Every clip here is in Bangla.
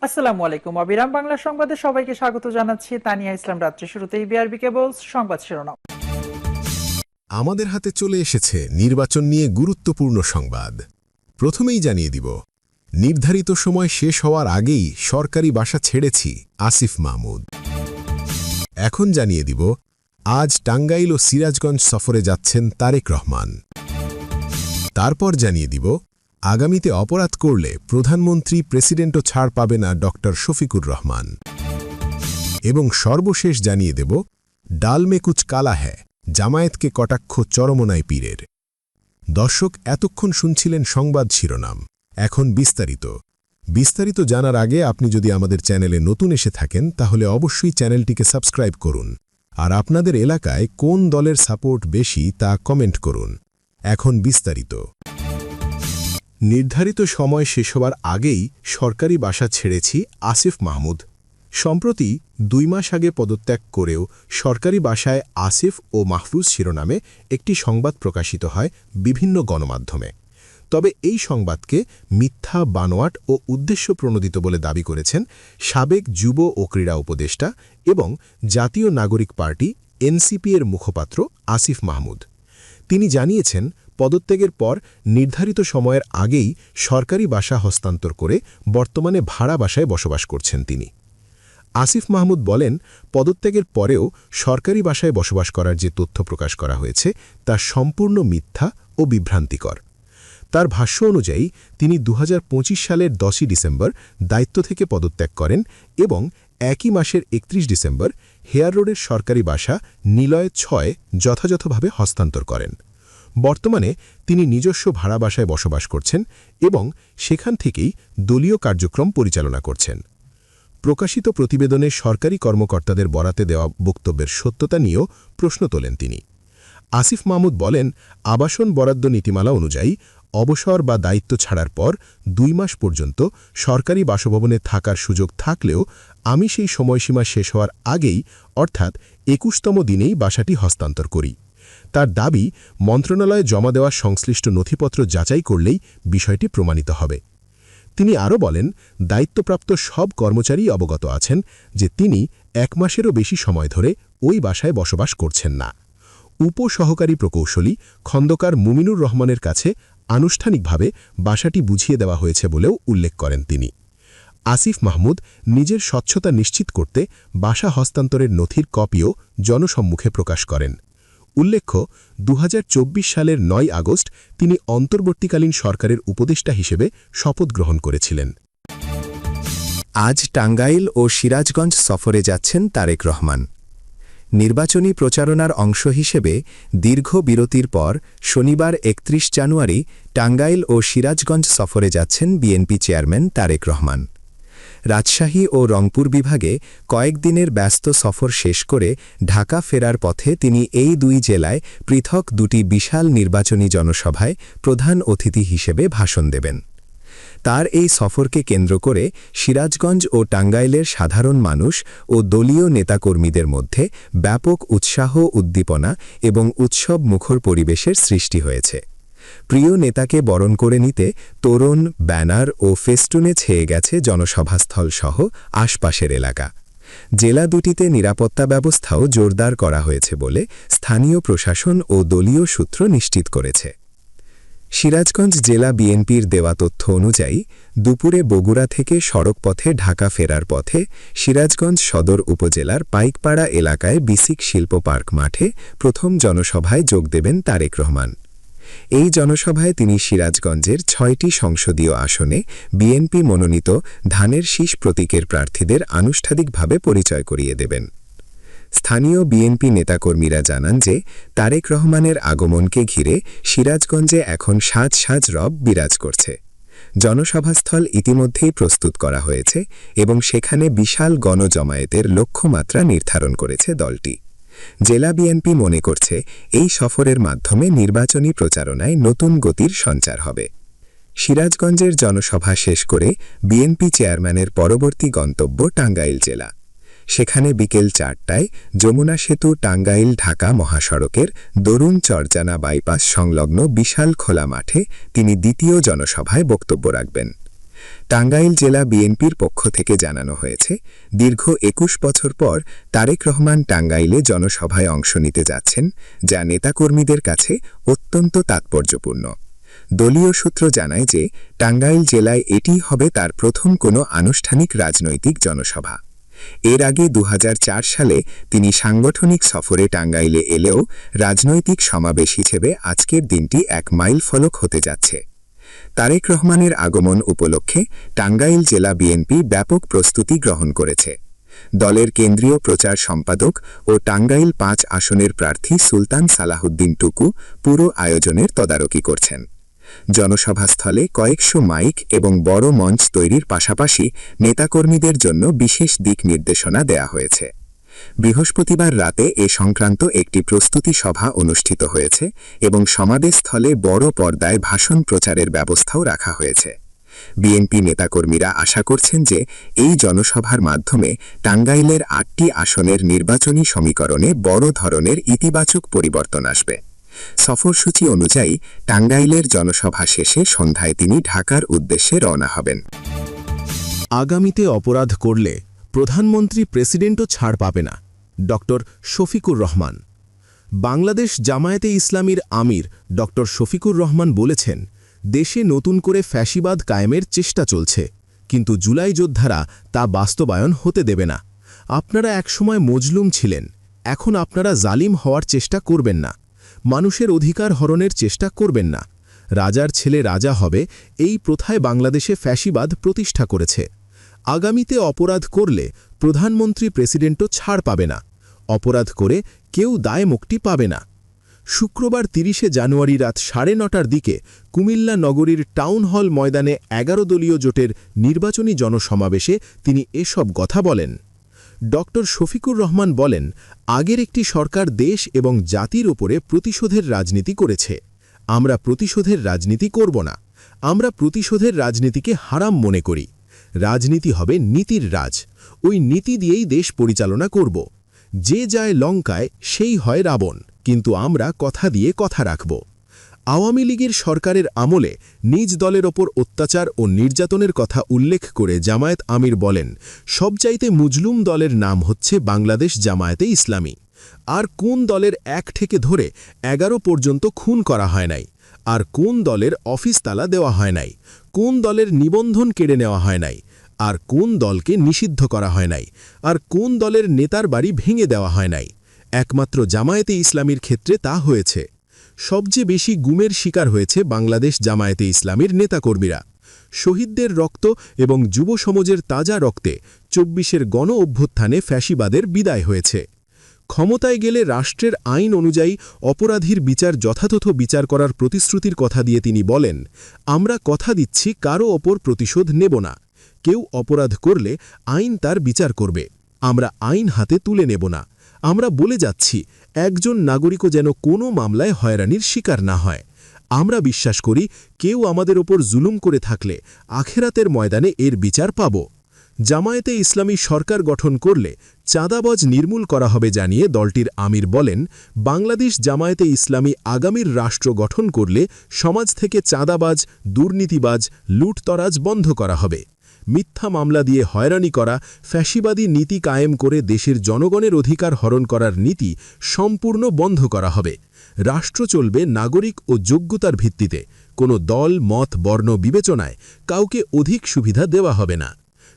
আসসালামু আলাইকুম। অবিরাম বাংলা সংবাদে সবাইকে স্বাগত জানাচ্ছি। তানিয়া ইসলাম। রাত্রি শুরুতেই বিআরবি কেবলস সংবাদ শিরোনাম। আমাদের হাতে চলে এসেছে নির্বাচন নিয়ে গুরুত্বপূর্ণ সংবাদ। প্রথমেই জানিয়ে দিব, নির্ধারিত সময় শেষ হওয়ার আগেই সরকারি বাসা ছেড়েছি আসিফ মাহমুদ। এখন জানিয়ে দিব, আজ টাঙ্গাইল ও সিরাজগঞ্জ সফরে যাচ্ছেন তারেক রহমান। তারপর জানিয়ে দিব, আগামীতে অপরাধ করলে প্রধানমন্ত্রী প্রেসিডেন্টও ছাড় পাবে না ডক্টর শফিকুর রহমান। এবং সর্বশেষ জানিয়ে দেব, ডাল মে কুচ কালা হ্যায়, জামায়াতকে কটাক্ষ চরমোনাই পীরের। দর্শক, এতক্ষণ শুনছিলেন সংবাদ শিরোনাম। এখন বিস্তারিত জানার আগে আপনি যদি আমাদের চ্যানেলে নতুন এসে থাকেন তাহলে অবশ্যই চ্যানেলটিকে সাবস্ক্রাইব করুন, আর আপনাদের এলাকায় কোন দলের সাপোর্ট বেশি তা কমেন্ট করুন। এখন বিস্তারিত। নির্ধারিত সময় শেষ হওয়ার আগেই সরকারি বাসা ছেড়েছি আসিফ মাহমুদ। সম্প্রতি 2 মাস আগে পদত্যাগ করেও সরকারি বাসায় আসিফ ও মাহফুজ শিরোনামে একটি সংবাদ প্রকাশিত হয় বিভিন্ন গণমাধ্যমে। তবে এই সংবাদকে মিথ্যা, বানোয়াট ও উদ্দেশ্যপ্রণোদিত বলে দাবি করেছেন সাবেক যুব ও ক্রীড়া উপদেষ্টা এবং জাতীয় নাগরিক পার্টি এনসিপি এর মুখপাত্র আসিফ মাহমুদ। তিনি জানিয়েছেন, পদত্যাগের পর নির্ধারিত সময়ের আগেই সরকারি বাসা হস্তান্তর করে বর্তমানে ভাড়া বাসায় বসবাস করছেন তিনি। আসিফ মাহমুদ বলেন, পদত্যাগের পরেও সরকারি বাসায় বসবাস করার যে তথ্য প্রকাশ করা হয়েছে তা সম্পূর্ণ মিথ্যা ও বিভ্রান্তিকর। তার ভাষ্য অনুযায়ী তিনি 2025 সালের 10 ডিসেম্বর দায়িত্ব থেকে পদত্যাগ করেন এবং একই মাসের 31 ডিসেম্বর হেয়ার রোডের সরকারি বাসা নিলয় 6 যথাযথভাবে হস্তান্তর করেন। বর্তমানে তিনি নিজস্ব ভাড়া বাসায় বসবাস করছেন এবং সেখান থেকেই দলীয় কার্যক্রম পরিচালনা করছেন। প্রকাশিত প্রতিবেদনে সরকারি কর্মকর্তাদের বরাতে দেওয়া বক্তব্যের সত্যতা নিয়েও প্রশ্ন তোলেন তিনি। আসিফ মাহমুদ বলেন, আবাসন বরাদ্দ নীতিমালা অনুযায়ী অবসর বা দায়িত্ব ছাড়ার পর 2 মাস পর্যন্ত সরকারি বাসভবনে থাকার সুযোগ থাকলেও আমি সেই সময়সীমা শেষ হওয়ার আগেই অর্থাৎ 21তম দিনেই বাসাটি হস্তান্তর করি। তার দাবি, মন্ত্রণালয়ে জমা দেওয়া সংশ্লিষ্ট নথিপত্র যাচাই করলেই বিষয়টি প্রমাণিত হবে। তিনি আরও বলেন, দায়িত্বপ্রাপ্ত সব কর্মচারী অবগত আছেন যে তিনি 1 মাসেরও বেশি সময় ধরে ওই বাসায় বসবাস করছেন না। উপসহকারী প্রকৌশলী খন্দকার মুমিনুর রহমানের কাছে আনুষ্ঠানিকভাবে বাসাটি বুঝিয়ে দেওয়া হয়েছে বলেও উল্লেখ করেন তিনি। আসিফ মাহমুদ নিজের স্বচ্ছতা নিশ্চিত করতে বাসা হস্তান্তরের নথির কপিও জনসম্মুখে প্রকাশ করেন। উল্লেখ্য, 2024 সালের 9 আগস্ট তিনি অন্তর্বর্তীকালীন সরকারের উপদেষ্টা হিসেবে শপথ গ্রহণ করেছিলেন। আজ টাঙ্গাইল ও সিরাজগঞ্জ সফরে যাচ্ছেন তারেক রহমান। নির্বাচনী প্রচারণার অংশ হিসেবে দীর্ঘ বিরতির পর শনিবার 31 জানুয়ারি টাঙ্গাইল ও সিরাজগঞ্জ সফরে যাচ্ছেন বিএনপি চেয়ারম্যান তারেক রহমান। রাজশাহী ও রংপুর বিভাগে কয়েকদিনের ব্যস্ত সফর শেষ করে ঢাকা ফেরার পথে তিনি এই 2 জেলায় পৃথক 2টি বিশাল নির্বাচনী জনসভায় প্রধান অতিথি হিসেবে ভাষণ দেবেন। তার এই সফরকে কেন্দ্র করে সিরাজগঞ্জ ও টাঙ্গাইলের সাধারণ মানুষ ও দলীয় নেতাকর্মীদের মধ্যে ব্যাপক উৎসাহ, উদ্দীপনা এবং উৎসব মুখর পরিবেশের সৃষ্টি হয়েছে। প্রিয় নেতাকে বরণ করে নিতে তোরণ, ব্যানার ও ফেস্টুনে ছেয়ে গেছে জনসভাস্থল সহ আশপাশের এলাকা। জেলা দুটিতে নিরাপত্তা ব্যবস্থাও জোরদার করা হয়েছে বলে স্থানীয় প্রশাসন ও দলীয় সূত্র নিশ্চিত করেছে। সিরাজগঞ্জ জেলা বিএনপির দেওয়া তথ্য অনুযায়ী দুপুরে বগুড়া থেকে সড়কপথে ঢাকা ফেরার পথে সিরাজগঞ্জ সদর উপজেলার পাইকপাড়া এলাকায় বিসিক শিল্প পার্ক মাঠে প্রথম জনসভায় যোগ দেবেন তারেক রহমান। এই জনসভায় তিনি সিরাজগঞ্জের 6টি সংসদীয় আসনে বিএনপি মনোনীত ধানের শীষ প্রতীকের প্রার্থীদের আনুষ্ঠানিকভাবে পরিচয় করিয়ে দেবেন। স্থানীয় বিএনপি নেতাকর্মীরা জানান যে তারেক রহমানের আগমনকে ঘিরে সিরাজগঞ্জে এখন সাজ সাজ রব বিরাজ করছে। জনসভাস্থল ইতিমধ্যেই প্রস্তুত করা হয়েছে এবং সেখানে বিশাল গণজমায়েতের লক্ষ্যমাত্রা নির্ধারণ করেছে দলটি। জেলা বিএনপি মনে করছে এই সফরের মাধ্যমে নির্বাচনী প্রচারণায় নতুন গতির সঞ্চার হবে। সিরাজগঞ্জের জনসভা শেষ করে বিএনপি চেয়ারম্যানের পরবর্তী গন্তব্য টাঙ্গাইল জেলা। সেখানে বিকেল 4টায় যমুনা সেতু টাঙ্গাইল ঢাকা মহাসড়কের দরুন চরজানা বাইপাস সংলগ্ন বিশাল খোলা মাঠে তিনি দ্বিতীয় জনসভায় বক্তব্য রাখবেন। টাঙ্গাইল জেলা বিএনপির পক্ষ থেকে জানানো হয়েছে, দীর্ঘ ২১ বছর পর তারেক রহমান টাঙ্গাইলে জনসভায় অংশ নিতে যাচ্ছেন, যা নেতাকর্মীদের কাছে অত্যন্ত তাৎপর্যপূর্ণ। দলীয় সূত্র জানায় যে টাঙ্গাইল জেলায় এটিই হবে তার প্রথম কোনো আনুষ্ঠানিক রাজনৈতিক জনসভা। এর আগে ২০০৪ সালে তিনি সাংগঠনিক সফরে টাঙ্গাইলে এলেও রাজনৈতিক সমাবেশ হিসেবে আজকের দিনটি এক মাইলফলক হতে যাচ্ছে। তারেক রহমানের আগমন উপলক্ষে টাঙ্গাইল জেলা বিএনপি ব্যাপক প্রস্তুতি গ্রহণ করেছে। দলের কেন্দ্রীয় প্রচার সম্পাদক ও টাঙ্গাইল ৫ আসনের প্রার্থী সুলতান সালাহুদ্দিন টুকু পুরো আয়োজনের তদারকি করছেন। জনসভাস্থলে কয়েকশো মাইক এবং বড় মঞ্চ তৈরির পাশাপাশি নেতাকর্মীদের জন্য বিশেষ দিক নির্দেশনা দেয়া হয়েছে। বৃহস্পতিবার রাতে এ সংক্রান্ত একটি প্রস্তুতি সভা অনুষ্ঠিত হয়েছে এবং সমাবেশস্থলে বড় পর্দায় ভাষণ প্রচারের ব্যবস্থাও রাখা হয়েছে। বিএনপি নেতাকর্মীরা আশা করছেন যে এই জনসভার মাধ্যমে টাঙ্গাইলের ৮টি আসনের নির্বাচনী সমীকরণে বড় ধরনের ইতিবাচক পরিবর্তন আসবে। সফরসূচি অনুযায়ী টাঙ্গাইলের জনসভা শেষে সন্ধ্যায় তিনি ঢাকার উদ্দেশ্যে রওনা হবেন। আগামীতে অপরাধ করলে প্রধানমন্ত্রী প্রেসিডেন্টও ছাড় পাবে না, ড শফিকুর রহমান। বাংলাদেশ জামায়াতে ইসলামীর আমির ড শফিকুর রহমান বলেছেন, দেশে নতুন করে ফ্যাসিবাদ কায়েমের চেষ্টা চলছে, কিন্তু জুলাই যোদ্ধারা তা বাস্তবায়ন হতে দেবে না। আপনারা একসময় মজলুম ছিলেন, এখন আপনারা জালিম হওয়ার চেষ্টা করবেন না, মানুষের অধিকার হরণের চেষ্টা করবেন না। রাজার ছেলে রাজা হবে, এই প্রথায় বাংলাদেশে ফ্যাসিবাদ প্রতিষ্ঠা করেছে। আগামীতে অপরাধ করলে প্রধানমন্ত্রী প্রেসিডেন্টও ছাড় পাবে না, অপরাধ করে কেউ দায় মুক্তি পাবে না। শুক্রবার ৩০ জানুয়ারি রাত ৯:৩০টার দিকে কুমিল্লা নগরীর টাউন হল ময়দানে ১১ দলীয় জোটের নির্বাচনী জনসমাবেশে তিনি এসব কথা বলেন। ড শফিকুর রহমান বলেন, আগের একটি সরকার দেশ এবং জাতির ওপরে প্রতিশোধের রাজনীতি করেছে। আমরা প্রতিশোধের রাজনীতি করব না। আমরা প্রতিশোধের রাজনীতিকে হারাম মনে করি। রাজনীতি হবে নীতির রাজ, ওই নীতি দিয়েই দেশ পরিচালনা করব। যে যায় লঙ্কায় সেই হয় রাবণ, কিন্তু আমরা কথা দিয়ে কথা রাখব। আওয়ামী লীগের সরকারের আমলে নিজ দলের ওপর অত্যাচার ও নির্যাতনের কথা উল্লেখ করে জামায়াত আমির বলেন, সবচাইতে মুজলুম দলের নাম হচ্ছে বাংলাদেশ জামায়াতে ইসলামী। আর কোন দলের ১ থেকে ধরে ১১ পর্যন্ত খুন করা হয় নাই? আর কোন দলের অফিস তালা দেওয়া হয় নাই? কোন দলের নিবন্ধন কেড়ে নেওয়া হয় নাই? আর কোন দলকে নিষিদ্ধ করা হয় নাই? আর কোন দলের নেতার বাড়ি ভেঙে দেওয়া হয় নাই? একমাত্র জামায়াতে ইসলামীর ক্ষেত্রে তা হয়েছে। সবচেয়ে বেশি গুমের শিকার হয়েছে বাংলাদেশ জামায়াতে ইসলামীর নেতাকর্মীরা। শহীদদের রক্ত এবং যুব সমাজের তাজা রক্তে ২৪-এর গণ অভ্যুত্থানে ফ্যাসিবাদের বিদায় হয়েছে। ক্ষমতায় গেলে রাষ্ট্রের আইন অনুযায়ী অপরাধীর বিচার যথাযথ বিচার করার প্রতিশ্রুতির কথা দিয়ে তিনি বলেন, আমরা কথা দিচ্ছি কারও ওপর প্রতিশোধ নেব না। কেউ অপরাধ করলে আইন তার বিচার করবে, আমরা আইন হাতে তুলে নেব না। আমরা বলে যাচ্ছি, একজন নাগরিকও যেন কোনো মামলায় হয়রানির শিকার না হয়। আমরা বিশ্বাস করি, কেউ আমাদের ওপর জুলুম করে থাকলে আখেরাতের ময়দানে এর বিচার পাব। জামায়াতে ইসলামী সরকার গঠন করলে চাঁদাবাজ নির্মূল করা হবে জানিয়ে দলটির আমির বলেন, বাংলাদেশ জামায়াতে ইসলামী আগামীর রাষ্ট্র গঠন করলে সমাজ থেকে চাঁদাবাজ, দুর্নীতিবাজ, লুটতরাজ বন্ধ করা হবে। মিথ্যা মামলা দিয়ে হয়রানি করা, ফ্যাসিবাদী নীতি কায়েম করে দেশের জনগণের অধিকার হরণ করার নীতি সম্পূর্ণ বন্ধ করা হবে। রাষ্ট্র চলবে নাগরিক ও যোগ্যতার ভিত্তিতে, কোনো দল, মত, বর্ণ বিবেচনায় কাউকে অধিক সুবিধা দেওয়া হবে না।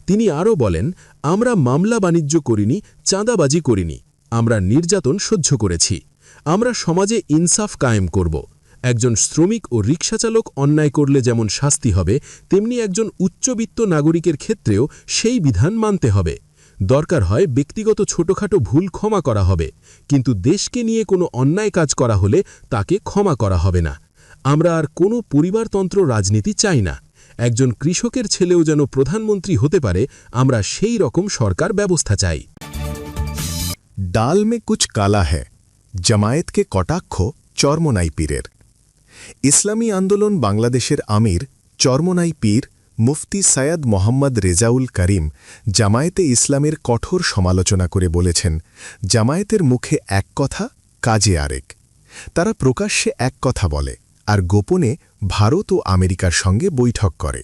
তিনি আরও বলেন, আমরা মামলা বাণিজ্য করিনি, চাঁদাবাজি করিনি, আমরা নির্যাতন সহ্য করেছি। আমরা সমাজে ইনসাফ কায়েম করব। একজন শ্রমিক ও রিকশাচালক অন্যায় করলে যেমন শাস্তি হবে, তেমনি একজন উচ্চবিত্ত নাগরিকের ক্ষেত্রেও সেই বিধান মানতে হবে। দরকার হয় ব্যক্তিগত ছোটখাটো ভুল ক্ষমা করা হবে, কিন্তু দেশকে নিয়ে কোনো অন্যায় কাজ করা হলে তাকে ক্ষমা করা হবে না। আমরা আর কোনো পরিবারতন্ত্র রাজনীতি চাই না। একজন কৃষকের ছেলেও যেন প্রধানমন্ত্রী হতে পারে, আমরা সেই রকম সরকার ব্যবস্থা চাই। ডাল মে কুছ কালা হ্যায়, জামায়াতকে কটাক্ষ চরমোনাই পীরের। ইসলামী আন্দোলন বাংলাদেশের আমির চরমোনাই পীর মুফতি সৈয়দ মোহাম্মদ রেজাউল করিম জামায়াতে ইসলামের কঠোর সমালোচনা করে বলেছেন, জামায়াতের মুখে এক কথা, কাজে আরেক। তারা প্রকাশ্যে এক কথা বলে আর গোপনে ভারত ও আমেরিকার সঙ্গে বৈঠক করে।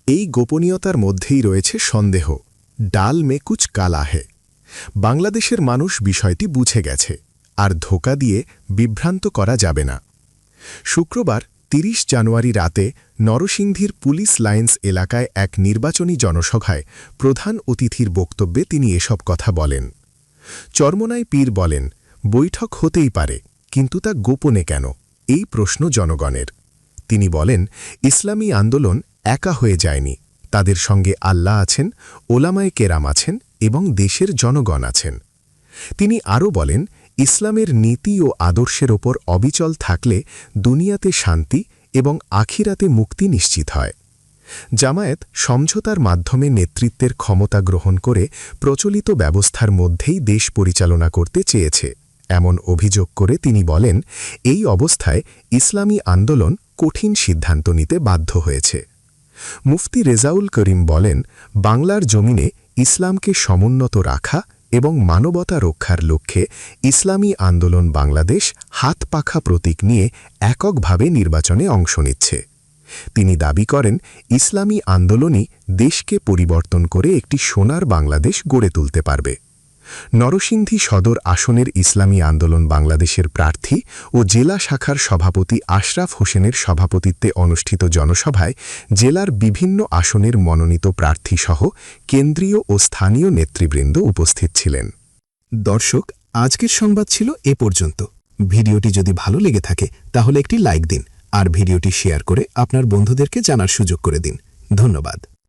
এই গোপনীয়তার মধ্যেই রয়েছে সন্দেহ, ডাল মে কুচ কালা হে। বাংলাদেশের মানুষ বিষয়টি বুঝে গেছে, আর ধোঁকা দিয়ে বিভ্রান্ত করা যাবে না। শুক্রবার ৩০ জানুয়ারি রাতে নরসিংদীর পুলিশ লাইন্স এলাকায় এক নির্বাচনী জনসভায় প্রধান অতিথির বক্তব্যে তিনি এসব কথা বলেন। চরমোনাই পীর বলেন, বৈঠক হতেই পারে, কিন্তু তা গোপনে কেন, এই প্রশ্ন জনগণের। তিনি বলেন, ইসলামী আন্দোলন একা হয়ে যায়নি, তাদের সঙ্গে আল্লাহ আছেন, ওলামায়ে কেরাম আছেন এবং দেশের জনগণ আছেন। তিনি আরও বলেন, ইসলামের নীতি ও আদর্শের ওপর অবিচল থাকলে দুনিয়াতে শান্তি এবং আখিরাতে মুক্তি নিশ্চিত হয়। জামায়াত সমঝোতার মাধ্যমে নেতৃত্বের ক্ষমতা গ্রহণ করে প্রচলিত ব্যবস্থার মধ্যেই দেশ পরিচালনা করতে চেয়েছে, এমন অভিযোগ করে তিনি বলেন, এই অবস্থায় ইসলামী আন্দোলন কঠিন সিদ্ধান্ত নিতে বাধ্য হয়েছে। মুফতি রেজাউল করিম বলেন, বাংলার জমিনে ইসলামকে সমুন্নত রাখা এবং মানবতা রক্ষার লক্ষ্যে ইসলামী আন্দোলন বাংলাদেশ হাত পাখা প্রতীক নিয়ে এককভাবে নির্বাচনে অংশ নিচ্ছে। তিনি দাবি করেন, ইসলামী আন্দোলনই দেশকে পরিবর্তন করে একটি সোনার বাংলাদেশ গড়ে তুলতে পারবে। নরসিংদী সদর আসনের ইসলামী আন্দোলন বাংলাদেশের প্রার্থী ও জেলা শাখার সভাপতি আশরাফ হোসেনের সভাপতিত্বে অনুষ্ঠিত জনসভায় জেলার বিভিন্ন আসনের মনোনীত প্রার্থীসহ কেন্দ্রীয় ও স্থানীয় নেতৃবৃন্দ উপস্থিত ছিলেন। দর্শক, আজকের সংবাদ ছিল এ পর্যন্ত। ভিডিওটি যদি ভালো লেগে থাকে তাহলে একটি লাইক দিন আর ভিডিওটি শেয়ার করে আপনার বন্ধুদেরকে জানার সুযোগ করে দিন। ধন্যবাদ।